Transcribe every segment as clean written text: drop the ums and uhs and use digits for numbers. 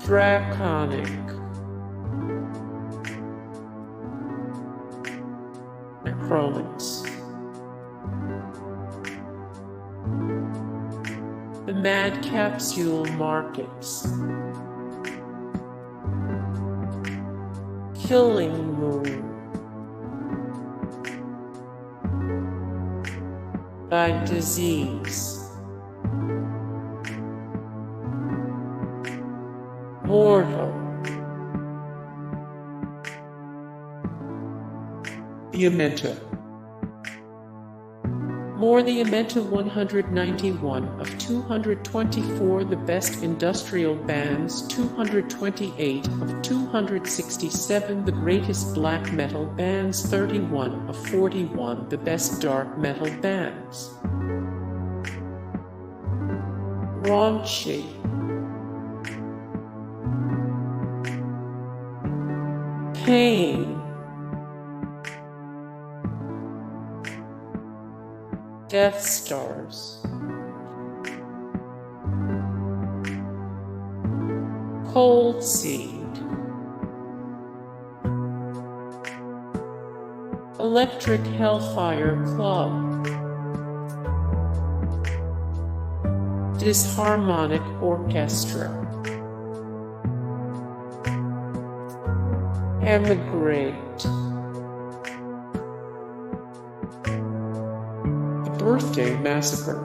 Draconic, Necromance, the Mad Capsule Markets, Killing Moon, that.This, Mortal, the Amenta. More the Amenta 191 of 224 the best industrial bands 228 of 267 the greatest black metal bands 31 of 41 the best dark metal bands. Raunchy, Pain, Deathstars, Coldseed, Electric Hellfire Club, Disharmonic Orchestra, Emigrate, Birthday Massacre.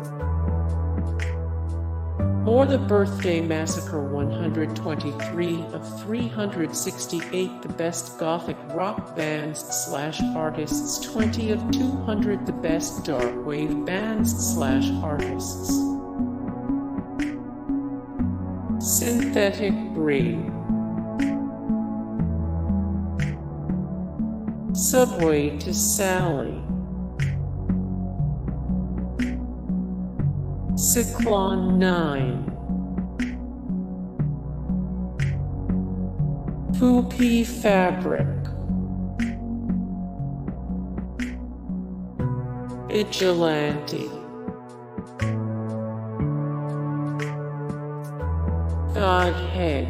More the Birthday Massacre 123 of 368 the best gothic rock bands / artists 20 of 200 the best dark wave bands / artists. Synthetic Breed, Subway to Sally, Psyclon Nine, Pouppe Fabrikk, Vigilante, Godhead,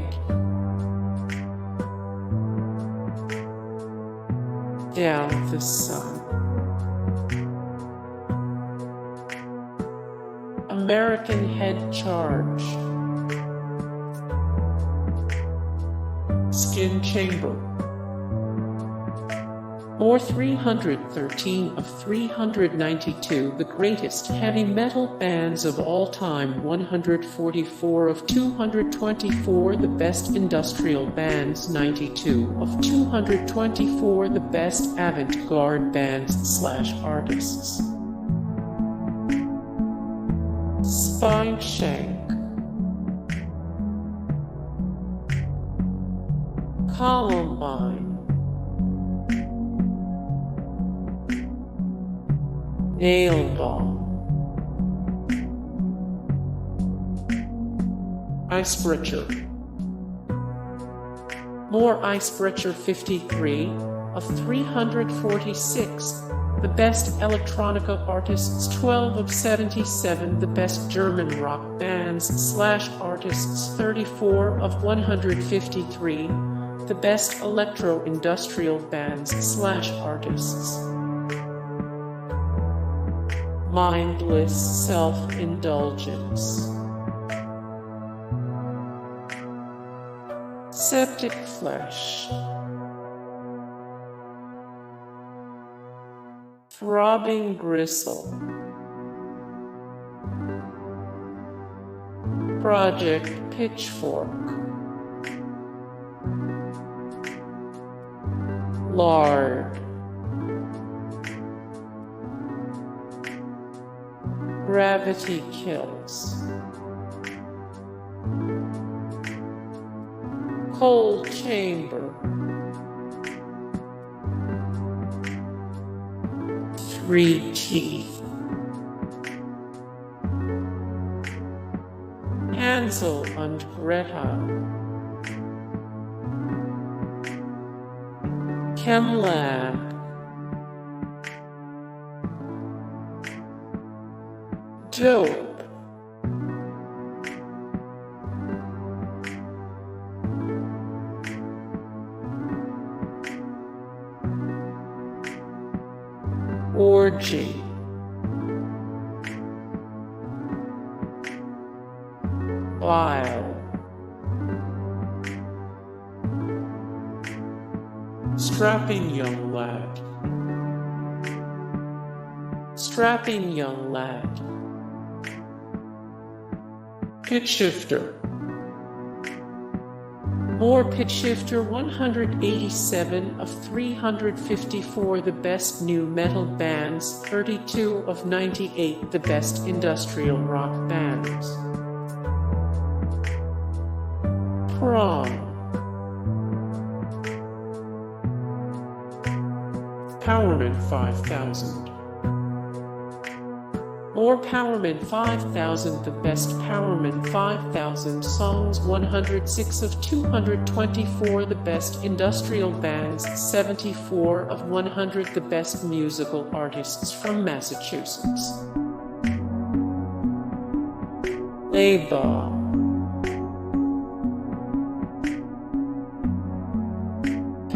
Downthesun, American Head Charge, Skin Chamber. More 313 of 392 the greatest heavy metal bands of all time 144 of 224 the best industrial bands 92 of 224 the best avant-garde bands / artists. Spineshank, Columbine, Nailbomb, Eisbrecher. More Eisbrecher 53 of 346 the best electronica artists 12 of 77 the best German rock bands / artists 34 of 153 the best electro-industrial bands / artists. Mindless self-indulgence, Septic Flesh, Throbbing Gristle, Project Pitchfork, Lard, Gravity Kills, Cold Chamber, Three Teeth, Hansel and Gretel, Chemlab, Dope. Orgy. Vile. Strapping young lad. Strapping young lad. Pitch shifter. More pitch shifter 187 of 354 the best new metal bands, 32 of 98 the best industrial rock bands. Prom. Powerman 5000. More Powerman 5000 the best Powerman 5000 songs, 106 of 224 the best industrial bands, 74 of 100 the best musical artists from Massachusetts. Nailbomb.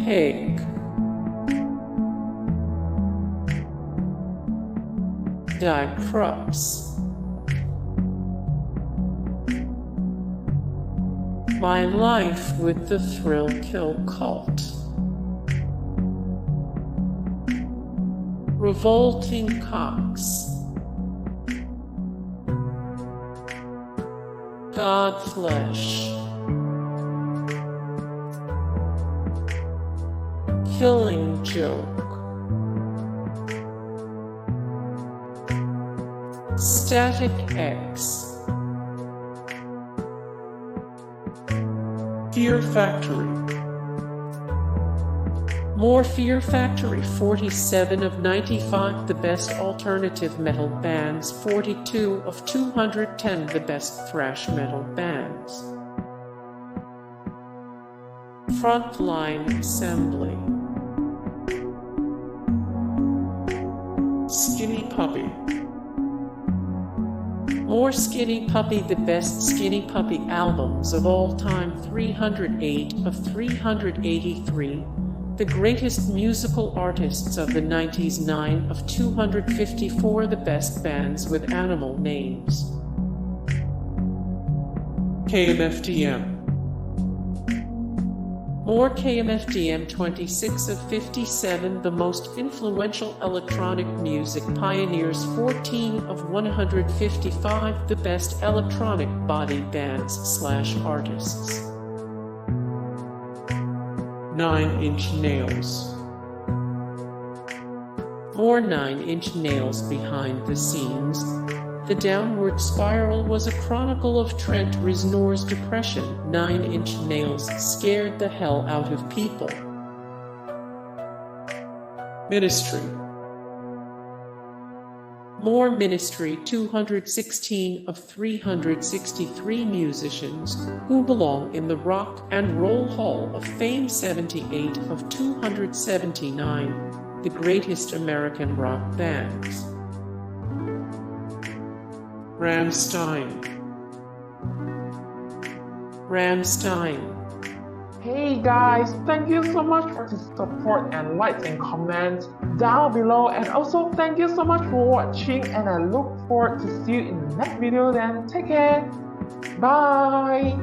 Pig. Krupps. My life with the Thrill Kill Cult. Revolting Cocks. Godflesh. Killing Joke. Static X. Fear Factory. More Fear Factory 47 of 95 the best alternative metal bands, 42 of 210 the best thrash metal bands. Frontline Assembly. Skinny Puppy. More Skinny Puppy the best Skinny Puppy albums of all time, 308 of 383 the greatest musical artists of the 90s, 9 of 254 the best bands with animal names. KMFDM. More KMFDM 26 of 57 the most influential electronic music pioneers, 14 of 155 the best electronic body bands/artists. 9 Inch Nails. More 9 Inch Nails behind the scenes. The Downward Spiral was a chronicle of Trent Reznor's depression. 9 Inch Nails scared the hell out of people. Ministry. More Ministry 216 of 363 musicians who belong in the Rock and Roll Hall of Fame, 78 of 279 the greatest American rock bands. Rammstein. Hey guys, thank you so much for the support and likes and comments down below, and also thank you so much for watching, and I look forward to see you in the next video. Then take care, bye.